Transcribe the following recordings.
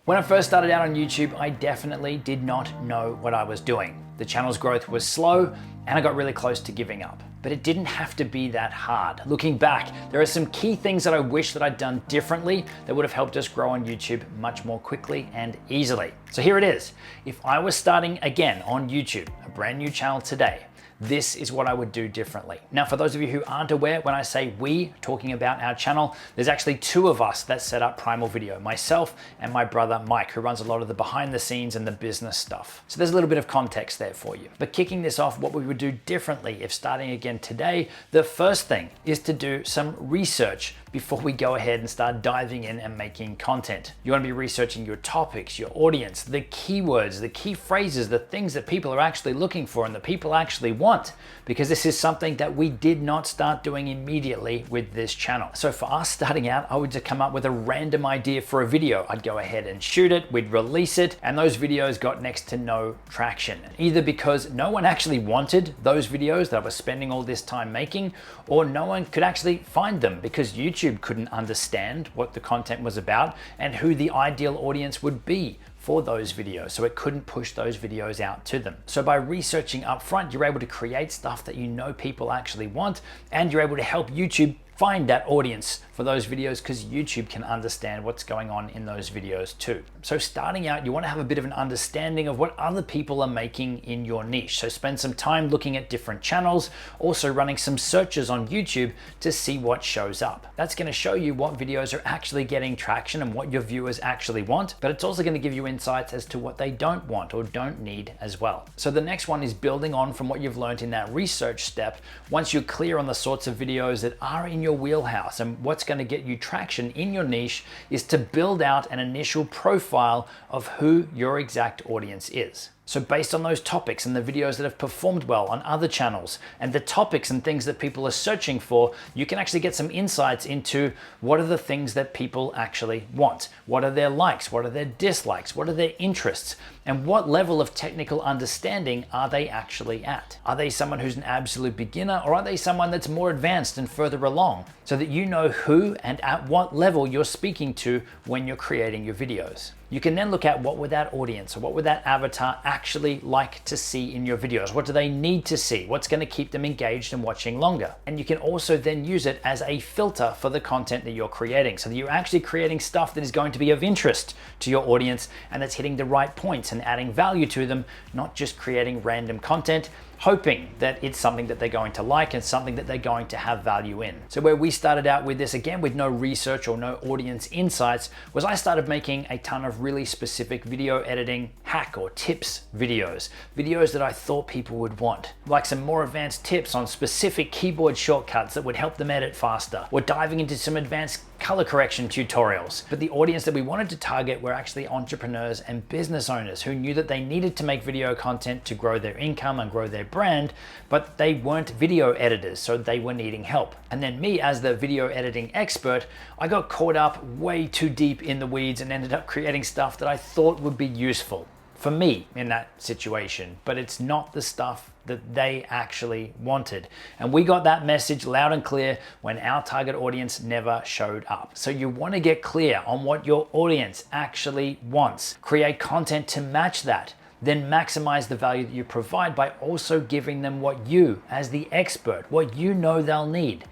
When I first started out on YouTube, I definitely did not know what I was doing. The channel's growth was slow and I got really close to giving up. But it didn't have to be that hard. Looking back, there are some key things that I wish that I'd done differently that would have helped us grow on YouTube much more quickly and easily. So here it is. If I was starting again on YouTube, a brand new channel today, this is what I would do differently. Now, for those of you who aren't aware, when I say we, talking about our channel, there's actually two of us that set up Primal Video, myself and my brother Mike, who runs a lot of the behind the scenes and the business stuff. So there's a little bit of context there for you. But kicking this off, what we would do differently if starting again today, the first thing is to do some research before we go ahead and start diving in and making content. You want to be researching your topics, your audience, the keywords, the key phrases, the things that people are actually looking for and that people actually want, because this is something that we did not start doing immediately with this channel. So for us starting out, I would just come up with a random idea for a video. I'd go ahead and shoot it, we'd release it, and those videos got next to no traction. Either because no one actually wanted those videos that I was spending all this time making, or no one could actually find them because YouTube couldn't understand what the content was about and who the ideal audience would be for those videos, so it couldn't push those videos out to them. So by researching up front, you're able to create stuff that you know people actually want, and you're able to help YouTube find that audience for those videos because YouTube can understand what's going on in those videos too. So starting out, you want to have a bit of an understanding of what other people are making in your niche. So spend some time looking at different channels, also running some searches on YouTube to see what shows up. That's going to show you what videos are actually getting traction and what your viewers actually want, but it's also going to give you insights as to what they don't want or don't need as well. So the next one is building on from what you've learned in that research step. Once you're clear on the sorts of videos that are in your wheelhouse and what's going to get you traction in your niche, is to build out an initial profile of who your exact audience is. So based on those topics and the videos that have performed well on other channels and the topics and things that people are searching for, you can actually get some insights into what are the things that people actually want. What are their likes? What are their dislikes? What are their interests? And what level of technical understanding are they actually at? Are they someone who's an absolute beginner, or are they someone that's more advanced and further along, so that you know who and at what level you're speaking to when you're creating your videos? You can then look at what would that audience or what would that avatar actually like to see in your videos? What do they need to see? What's going to keep them engaged and watching longer? And you can also then use it as a filter for the content that you're creating, so that you're actually creating stuff that is going to be of interest to your audience and that's hitting the right points and adding value to them, not just creating random content hoping that it's something that they're going to like and something that they're going to have value in. So where we started out with this, again, with no research or no audience insights, was I started making a ton of really specific video editing hack or tips videos that I thought people would want, like some more advanced tips on specific keyboard shortcuts that would help them edit faster, or diving into some advanced color correction tutorials. But the audience that we wanted to target were actually entrepreneurs and business owners who knew that they needed to make video content to grow their income and grow their brand, but they weren't video editors, so they were needing help. And then me, as the video editing expert, I got caught up way too deep in the weeds and ended up creating stuff that I thought would be useful for me in that situation, but it's not the stuff that they actually wanted. And we got that message loud and clear when our target audience never showed up. So you want to get clear on what your audience actually wants. Create content to match that. Then maximize the value that you provide by also giving them what you, as the expert, what you know they'll need,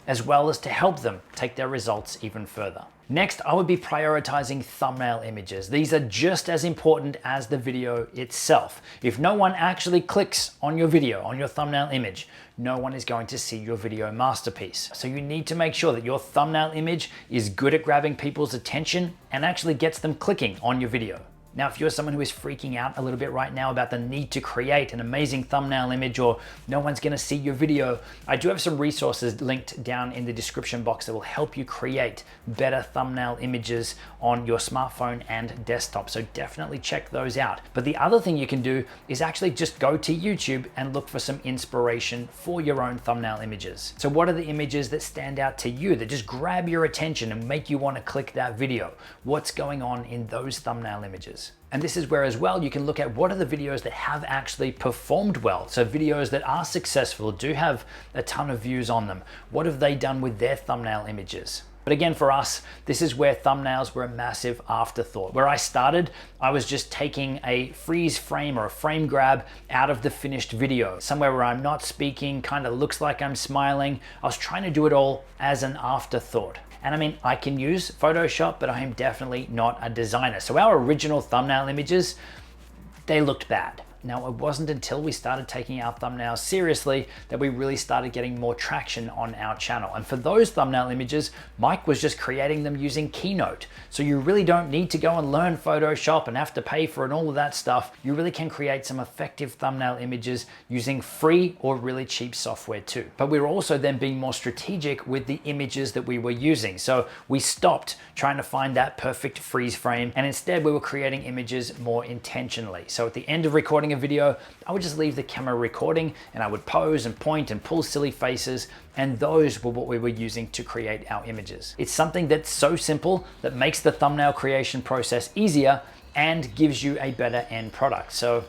as well as to help them take their results even further. Next, I would be prioritizing thumbnail images. These are just as important as the video itself. If no one actually clicks on your video, on your thumbnail image, no one is going to see your video masterpiece. So you need to make sure that your thumbnail image is good at grabbing people's attention and actually gets them clicking on your video. Now, if you're someone who is freaking out a little bit right now about the need to create an amazing thumbnail image, or no one's gonna see your video, I do have some resources linked down in the description box that will help you create better thumbnail images on your smartphone and desktop. So definitely check those out. But the other thing you can do is actually just go to YouTube and look for some inspiration for your own thumbnail images. So what are the images that stand out to you, that just grab your attention and make you want to click that video? What's going on in those thumbnail images? And this is where as well you can look at what are the videos that have actually performed well. So videos that are successful, do have a ton of views on them. What have they done with their thumbnail images? But again, for us, this is where thumbnails were a massive afterthought. Where I started, I was just taking a freeze frame or a frame grab out of the finished video, somewhere where I'm not speaking, kind of looks like I'm smiling. I was trying to do it all as an afterthought. And I mean, I can use Photoshop, but I am definitely not a designer. So our original thumbnail images, they looked bad. Now, it wasn't until we started taking our thumbnails seriously that we really started getting more traction on our channel. And for those thumbnail images, Mike was just creating them using Keynote. So you really don't need to go and learn Photoshop and have to pay for it and all of that stuff. You really can create some effective thumbnail images using free or really cheap software too. But we were also then being more strategic with the images that we were using. So we stopped trying to find that perfect freeze frame, and instead we were creating images more intentionally. So at the end of recording a video, I would just leave the camera recording and I would pose and point and pull silly faces, and those were what we were using to create our images. It's something that's so simple that makes the thumbnail creation process easier and gives you a better end product. So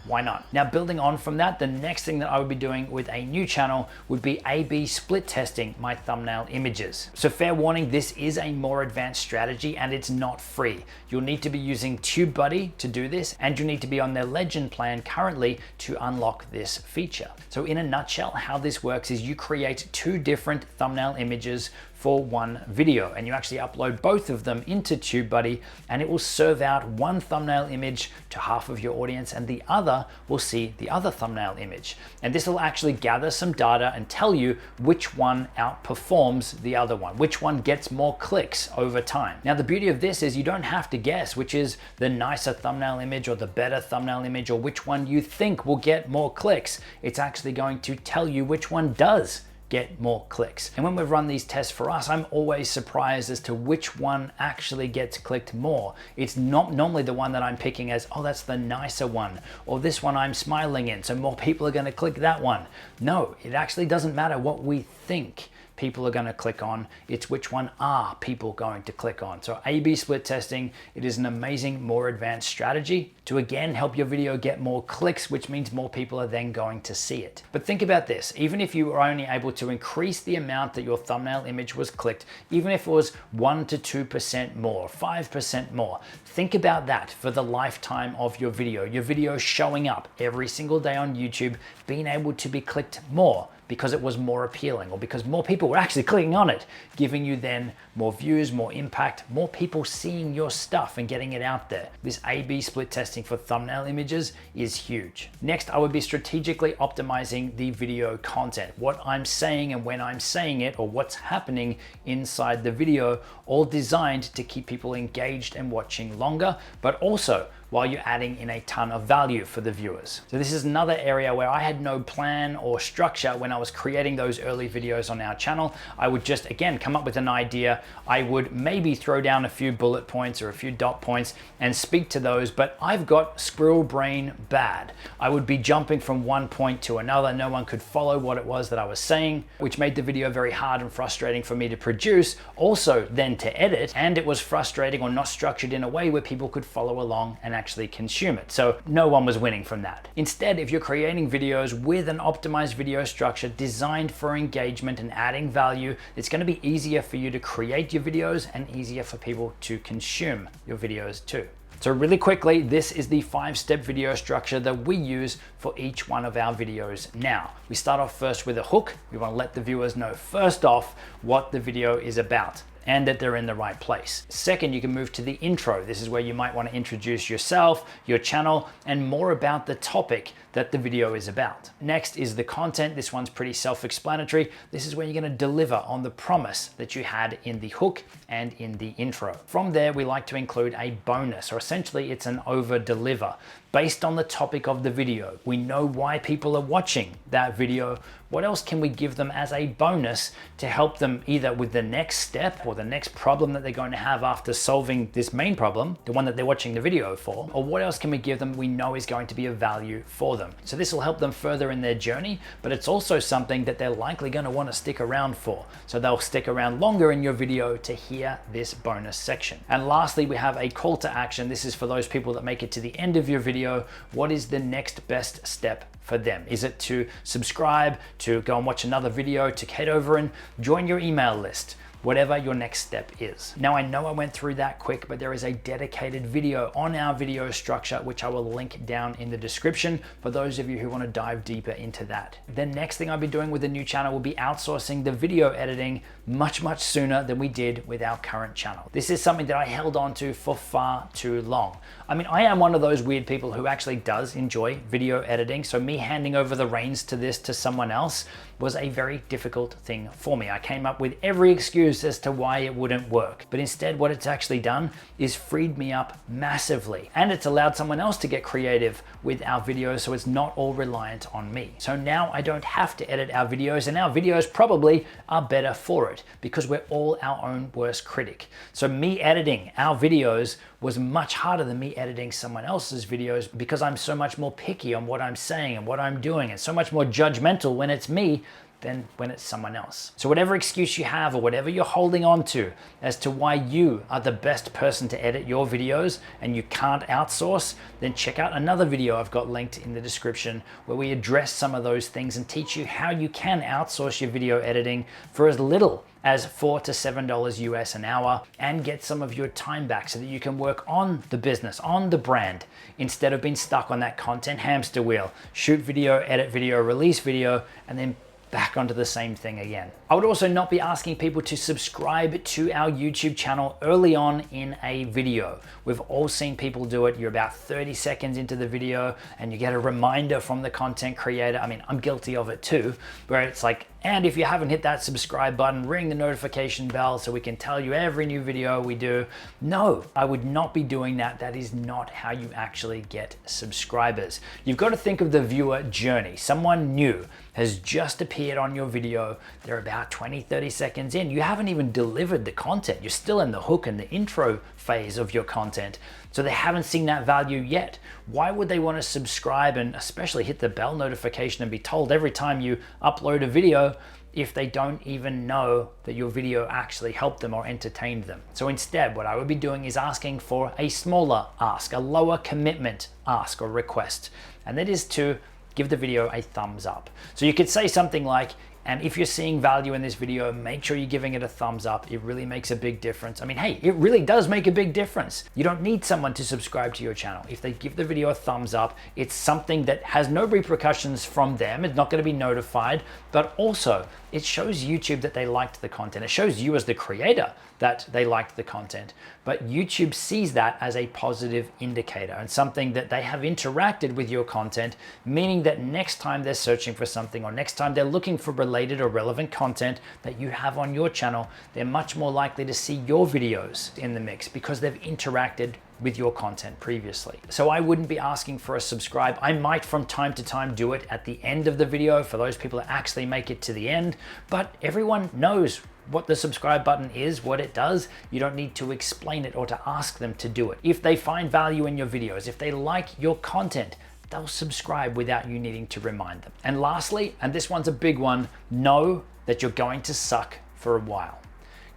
why not? Now, building on from that, the next thing that I would be doing with a new channel would be A/B split testing my thumbnail images. So fair warning, this is a more advanced strategy and it's not free. You'll need to be using TubeBuddy to do this, and you need to be on their Legend plan currently to unlock this feature. So in a nutshell, how this works is you create 2 different thumbnail images for one video, and you actually upload both of them into TubeBuddy, and it will serve out one thumbnail image to half of your audience and the other will see the other thumbnail image. And this will actually gather some data and tell you which one outperforms the other one, which one gets more clicks over time. Now, the beauty of this is you don't have to guess which is the nicer thumbnail image or the better thumbnail image or which one you think will get more clicks. It's actually going to tell you which one does get more clicks. And when we've run these tests for us, I'm always surprised as to which one actually gets clicked more. It's not normally the one that I'm picking as, oh, that's the nicer one, or this one I'm smiling in, so more people are going to click that one. No, it actually doesn't matter what we think people are going to click on, it's which one are people going to click on. So A/B split testing, it is an amazing, more advanced strategy to again help your video get more clicks, which means more people are then going to see it. But think about this, even if you were only able to increase the amount that your thumbnail image was clicked, even if it was 1 to 2% more, 5% more, think about that for the lifetime of your video showing up every single day on YouTube, being able to be clicked more because it was more appealing or because more people were actually clicking on it, giving you then more views, more impact, more people seeing your stuff and getting it out there. This A/B split testing for thumbnail images is huge. Next, I would be strategically optimizing the video content, what I'm saying and when I'm saying it, or what's happening inside the video, all designed to keep people engaged and watching longer, but also while you're adding in a ton of value for the viewers. So this is another area where I had no plan or structure when I was creating those early videos on our channel. I would just, again, come up with an idea. I would maybe throw down a few bullet points or a few dot points and speak to those, but I've got squirrel brain bad. I would be jumping from one point to another. No one could follow what it was that I was saying, which made the video very hard and frustrating for me to produce, also then to edit, and it was frustrating or not structured in a way where people could follow along and actually consume it. So no one was winning from that. Instead, if you're creating videos with an optimized video structure designed for engagement and adding value, it's going to be easier for you to create your videos and easier for people to consume your videos too. So really quickly, this is the 5-step video structure that we use for each one of our videos now. We start off first with a hook. We want to let the viewers know first off what the video is about and that they're in the right place. Second, you can move to the intro. This is where you might want to introduce yourself, your channel, and more about the topic that the video is about. Next is the content. This one's pretty self-explanatory. This is where you're going to deliver on the promise that you had in the hook and in the intro. From there, we like to include a bonus, or essentially it's an over-deliver. Based on the topic of the video, we know why people are watching that video. What else can we give them as a bonus to help them either with the next step or the next problem that they're going to have after solving this main problem, the one that they're watching the video for, or what else can we give them we know is going to be of value for them? So this will help them further in their journey, but it's also something that they're likely going to want to stick around for. So they'll stick around longer in your video to hear this bonus section. And lastly, we have a call to action. This is for those people that make it to the end of your video. What is the next best step for them? Is it to subscribe, to go and watch another video, to head over and join your email list? whatever your next step is. Now, I know I went through that quick, but there is a dedicated video on our video structure, which I will link down in the description for those of you who want to dive deeper into that. The next thing I'll be doing with the new channel will be outsourcing the video editing much sooner than we did with our current channel. This is something that I held on to for far too long. I mean, I am one of those weird people who actually does enjoy video editing, so me handing over the reins to this to someone else was a very difficult thing for me. I came up with every excuse as to why it wouldn't work, but instead what it's actually done is freed me up massively, and it's allowed someone else to get creative with our videos, so it's not all reliant on me. So now I don't have to edit our videos, and our videos probably are better for it because we're all our own worst critic. So me editing our videos was much harder than me editing someone else's videos because I'm so much more picky on what I'm saying and what I'm doing, and so much more judgmental when it's me than when it's someone else. So whatever excuse you have or whatever you're holding on to as to why you are the best person to edit your videos and you can't outsource, then check out another video I've got linked in the description where we address some of those things and teach you how you can outsource your video editing for as little as $4 to $7 US an hour and get some of your time back so that you can work on the business, on the brand, instead of being stuck on that content hamster wheel. Shoot video, edit video, release video, and then back onto the same thing again. I would also not be asking people to subscribe to our YouTube channel early on in a video. We've all seen people do it. You're about 30 seconds into the video and you get a reminder from the content creator. I mean, I'm guilty of it too, where it's like, and if you haven't hit that subscribe button, ring the notification bell so we can tell you every new video we do. No, I would not be doing that. That is not how you actually get subscribers. You've got to think of the viewer journey. Someone new has just appeared on your video. They're about 20, 30 seconds in. You haven't even delivered the content. You're still in the hook and the intro phase of your content. So they haven't seen that value yet. Why would they want to subscribe and especially hit the bell notification and be told every time you upload a video if they don't even know that your video actually helped them or entertained them? So instead, what I would be doing is asking for a smaller ask, a lower commitment ask or request, and that is to give the video a thumbs up. So you could say something like, and if you're seeing value in this video, make sure you're giving it a thumbs up. It really makes a big difference. I mean, hey, it really does make a big difference. You don't need someone to subscribe to your channel. If they give the video a thumbs up, it's something that has no repercussions from them. It's not going to be notified, but also it shows YouTube that they liked the content. It shows you as the creator that they liked the content, but YouTube sees that as a positive indicator and something that they have interacted with your content, meaning that next time they're searching for something or next time they're looking for related or relevant content that you have on your channel, they're much more likely to see your videos in the mix because they've interacted with your content previously. So I wouldn't be asking for a subscribe. I might from time to time do it at the end of the video for those people that actually make it to the end, but everyone knows what the subscribe button is, what it does. You don't need to explain it or to ask them to do it. If they find value in your videos, if they like your content, they'll subscribe without you needing to remind them. And lastly, and this one's a big one, know that you're going to suck for a while.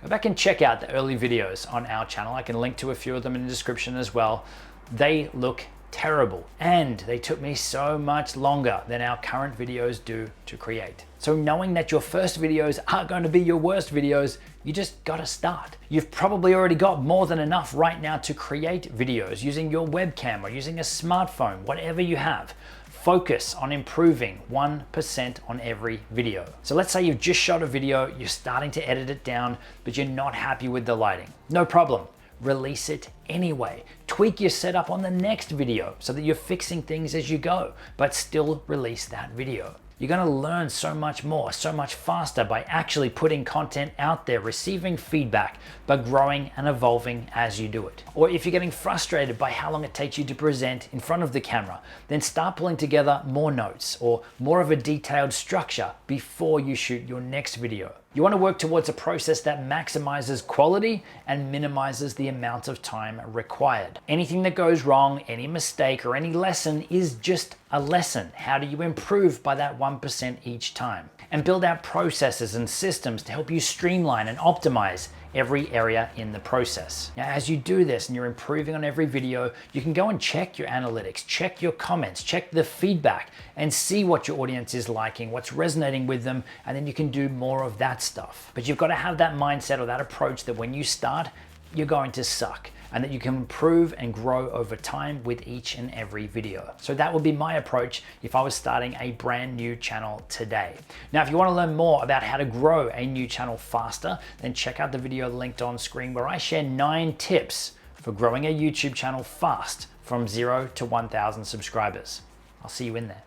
Go back and check out the early videos on our channel. I can link to a few of them in the description as well. They look terrible, and they took me so much longer than our current videos do to create. So knowing that your first videos are going to be your worst videos, you just gotta start. You've probably already got more than enough right now to create videos using your webcam or using a smartphone, whatever you have. Focus on improving 1% on every video. So let's say you've just shot a video, you're starting to edit it down, but you're not happy with the lighting. No problem. Release it anyway. Tweak your setup on the next video so that you're fixing things as you go, but still release that video. You're going to learn so much more, so much faster by actually putting content out there, receiving feedback, but growing and evolving as you do it. Or if you're getting frustrated by how long it takes you to present in front of the camera, then start pulling together more notes or more of a detailed structure before you shoot your next video. You want to work towards a process that maximizes quality and minimizes the amount of time required. Anything that goes wrong, any mistake or any lesson is just a lesson. How do you improve by that 1% each time? And build out processes and systems to help you streamline and optimize every area in the process. Now, as you do this and you're improving on every video, you can go and check your analytics, check your comments, check the feedback, and see what your audience is liking, what's resonating with them, and then you can do more of that stuff. But you've got to have that mindset or that approach that when you start, you're going to suck, and that you can improve and grow over time with each and every video. So that would be my approach if I was starting a brand new channel today. Now, if you want to learn more about how to grow a new channel faster, then check out the video linked on screen where I share 9 tips for growing a YouTube channel fast from 0 to 1,000 subscribers. I'll see you in there.